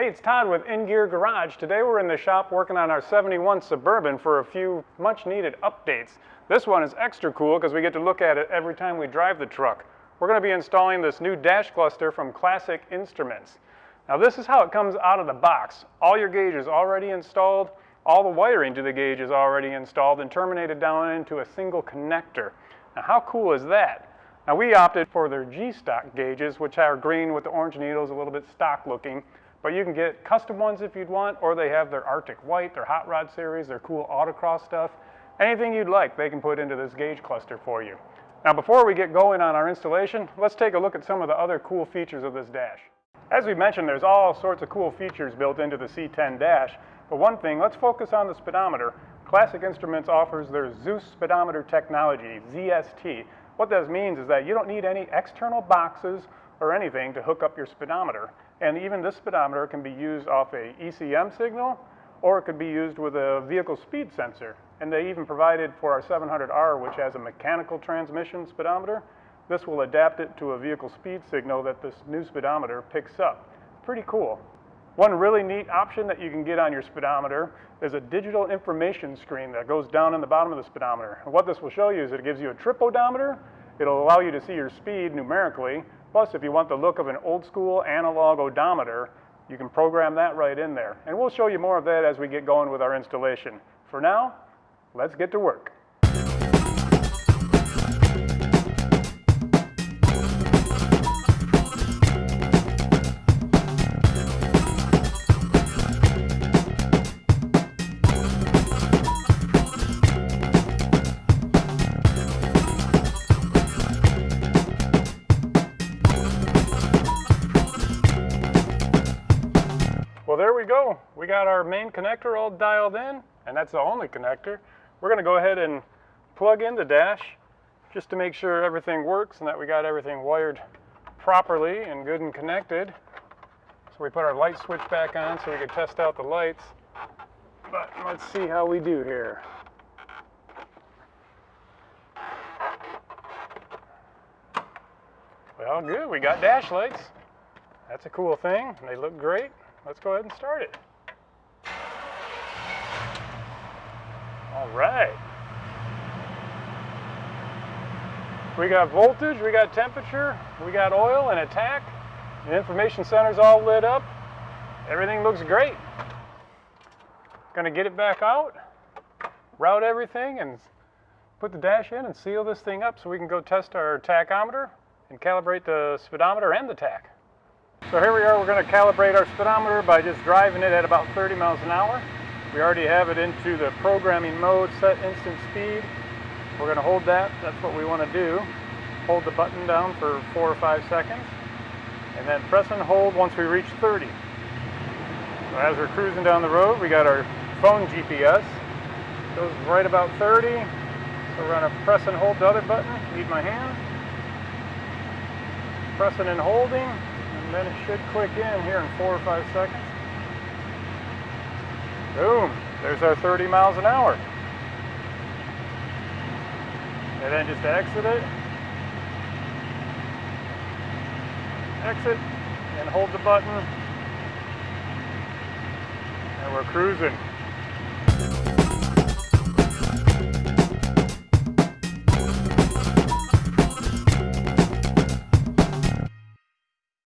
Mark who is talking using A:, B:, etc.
A: it's Todd with In Gear Garage. Today we're in the shop working on our 71 Suburban for a few much needed updates. This one is extra cool because we get to look at it every time we drive the truck. We're going to be installing this new dash cluster from Classic Instruments. Now this is how it comes out of the box. All your gauges already installed, all the wiring to the gauge is already installed and terminated down into a single connector. Now how cool is that? Now we opted for their G-stock gauges, which are green with the orange needles, a little bit stock looking. But you can get custom ones if you'd want, or they have their Arctic White, their Hot Rod series, their cool autocross stuff. Anything you'd like, they can put into this gauge cluster for you. Now before we get going on our installation, let's take a look at some of the other cool features of this dash. As we mentioned, there's all sorts of cool features built into the C10 dash. But one thing, let's focus on the speedometer. Classic Instruments offers their Zeus speedometer technology, ZST. What that means is that you don't need any external boxes or anything to hook up your speedometer. And even this speedometer can be used off a ECM signal, or it could be used with a vehicle speed sensor. And they even provided for our 700R, which has a mechanical transmission speedometer. This will adapt it to a vehicle speed signal that this new speedometer picks up. Pretty cool. One really neat option that you can get on your speedometer is a digital information screen that goes down in the bottom of the speedometer. And what this will show you is it gives you a trip odometer. It'll allow you to see your speed numerically. Plus, if you want the look of an old school analog odometer, you can program that right in there. And we'll show you more of that as we get going with our installation. For now, let's get to work. Well, there we go. We got our main connector all dialed in, and that's the only connector. We're going to go ahead and plug in the dash just to make sure everything works and that we got everything wired properly and good and connected. So we put our light switch back on so we can test out the lights. But let's see how we do here. Well, good. We got dash lights. That's a cool thing. They look great. Let's go ahead and start it. All right. We got voltage, we got temperature, we got oil and a tach. The information center's all lit up. Everything looks great. Gonna get it back out, route everything, and put the dash in and seal this thing up so we can go test our tachometer and calibrate the speedometer and the tach. So here we are, we're going to calibrate our speedometer by just driving it at about 30 miles an hour. We already have it into the programming mode, set instant speed. We're going to hold that, that's what we want to do. Hold the button down for 4 or 5 seconds, and then press and hold once we reach 30. So as we're cruising down the road, we got our phone GPS. Goes right about 30, so we're going to press and hold the other button, need my hand. Pressing and holding. And then it should click in here in 4 or 5 seconds. Boom, there's our 30 miles an hour. And then just exit it. Exit and hold the button. And we're cruising.